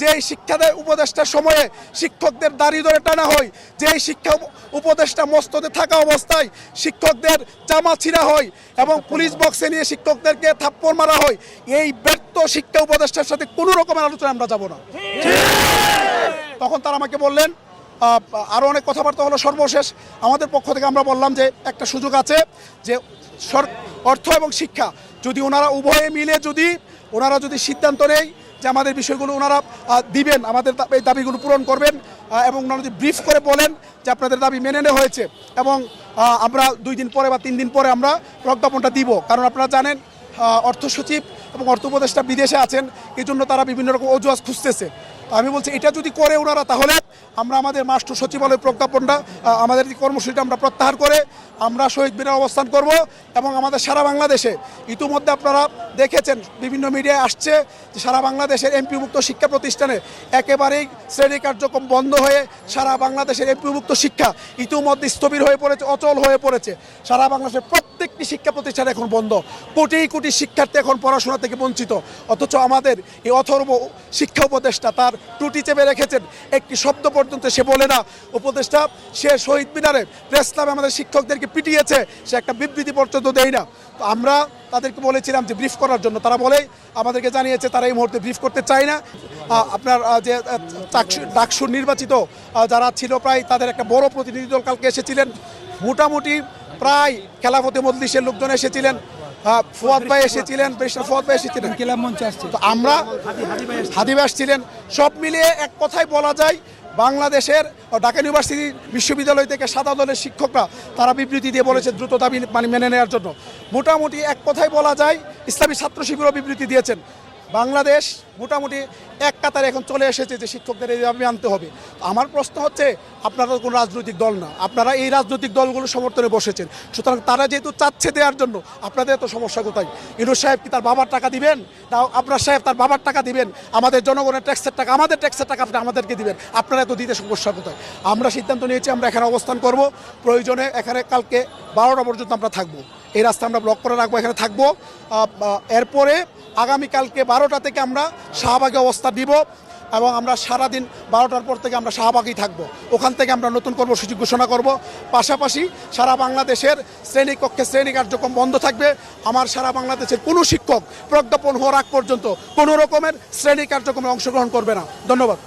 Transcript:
যে শিক্ষা উপদেষ্টার সময়ে শিক্ষকদের দাড়ি ধরে টানা হয়, যে শিক্ষা উপদেষ্টা মস্তদে থাকা অবস্থায় শিক্ষকদের জামা ছিঁড়া হয় এবং পুলিশ বক্সে নিয়ে শিক্ষকদেরকে থাপ্পড় মারা হয়, এই ব্যর্থ শিক্ষা উপদেষ্টার সাথে কোনো রকমের আলোচনা আমরা যাব না। তখন তারা আমাকে বললেন, আরও অনেক কথাবার্তা হলো। সর্বশেষ আমাদের পক্ষ থেকে আমরা বললাম যে একটা সুযোগ আছে, যে অর্থ এবং শিক্ষা যদি ওনারা উভয়ে মিলে ওনারা যদি সিদ্ধান্ত নেয় যে আমাদের বিষয়গুলো ওনারা দিবেন, আমাদের এই দাবিগুলো পূরণ করবেন, এবং ওনারা যদি ব্রিফ করে বলেন যে আপনাদের দাবি মেনে নেওয়া হয়েছে, এবং আমরা 2 দিন পরে বা 3 দিন পরে আমরা প্রজ্ঞাপনটা দিব। কারণ আপনারা জানেন অর্থ সচিব এবং অর্থ উপদেষ্টা বিদেশে আছেন, এই জন্য তারা বিভিন্ন রকম অজুহাত খুঁজতেছে। আমি বলছি এটা যদি করে ওনারা, তাহলে আমরা আমাদের মাস্টার সচিবালয় প্রজ্ঞাপনটা, আমাদের কর্মসূচিটা আমরা প্রত্যাহার করে আমরা শহীদ মিনারে অবস্থান করব। এবং আমাদের সারা বাংলাদেশে ইতিমধ্যে আপনারা দেখেছেন, বিভিন্ন মিডিয়ায় আসছে যে সারা বাংলাদেশের এমপিভুক্ত শিক্ষা প্রতিষ্ঠানে একেবারেই শ্রেণী কার্যক্রম বন্ধ হয়ে সারা বাংলাদেশের এমপিভুক্ত শিক্ষা ইতিমধ্যে স্থবির হয়ে পড়েছে, অচল হয়ে পড়েছে। সারা বাংলাদেশের প্রত্যেকটি শিক্ষা প্রতিষ্ঠান এখন বন্ধ, কোটি কোটি শিক্ষার্থী এখন পড়াশোনা থেকে বঞ্চিত। অথচ আমাদের এই অথর্ব শিক্ষা উপদেষ্টা তার টুটি চেপে রেখেছেন, একটি শব্দ পর্যন্ত সে বলে না। উপদেষ্টা সে শহীদ মিনারে প্রেস ক্লাবে আমাদের শিক্ষকদেরকে পিটিয়েছে, সে একটা বিবৃতি পর্যন্ত দেয় না। তো আমরা তাদেরকে বলেছিলাম যে ব্রিফ করার জন্য, তারা বলে আমাদেরকে জানিয়েছে তারা এই মুহূর্তে ব্রিফ করতে চায় না। আপনার যে ডাকসুর নির্বাচিত যারা ছিল প্রায়, তাদের একটা বড় প্রতিনিধি দল কালকে এসেছিলেন, মোটামুটি প্রায় খেলাফতে মজলিসের লোকজন এসেছিলেন, ফুয়াদ ভাই এসেছিলেন, ফুয়াদ ভাই এসেছিলেন, তো আমরা হাদিব আসছিলেন। সব মিলিয়ে এক কথায় বলা যায়, বাংলাদেশের ঢাকা ইউনিভার্সিটি বিশ্ববিদ্যালয় থেকে সাদা দলের শিক্ষকরা তারা বিবৃতি দিয়ে বলেছে দ্রুত দাবি মেনে নেওয়ার জন্য। মোটামুটি এক কথায় বলা যায়, ইসলামী ছাত্র শিবিরও বিবৃতি দিয়েছেন। বাংলাদেশ মোটামুটি এক কাতারে এখন চলে এসেছে যে শিক্ষকদের এই দাবি আনতে হবে। আমার প্রশ্ন হচ্ছে, আপনারা তো কোনো রাজনৈতিক দল না, আপনারা এই রাজনৈতিক দলগুলো সমর্থনে বসেছেন, সুতরাং তারা যেহেতু চাচ্ছে দেওয়ার জন্য, আপনাদের এত সমস্যা কোথায়? ইউনূস সাহেব কি তার বাবার টাকা দিবেন? না আপনার সাহেব তার বাবার টাকা দিবেন? আমাদের জনগণের ট্যাক্সের টাকা, আমাদের ট্যাক্সের টাকা আপনি আমাদেরকে দিবেন, আপনারা এত দিতে সমস্যা কোথায়? আমরা সিদ্ধান্ত নিয়েছি আমরা এখানে অবস্থান করব, প্রয়োজনে এখানে কালকে 12টা পর্যন্ত আমরা থাকবো, এই রাস্তা আমরা ব্লক করে রাখবো, এখানে থাকবো। এরপরে আগামীকালকে 12টা থেকে আমরা শাহবাগে অবস্থান দিব, এবং আমরা সারাদিন 12টার পর থেকে আমরা শাহবাগেই থাকবো। ওখান থেকে আমরা নতুন কর্মসূচি ঘোষণা করব। পাশাপাশি সারা বাংলাদেশের শ্রেণীকক্ষে শ্রেণী কার্যক্রম বন্ধ থাকবে। আমার সারা বাংলাদেশের কোনো শিক্ষক প্রজ্ঞাপন হওয়ার আগ পর্যন্ত কোনো রকমের শ্রেণী কার্যক্রমে অংশগ্রহণ করবে না। ধন্যবাদ।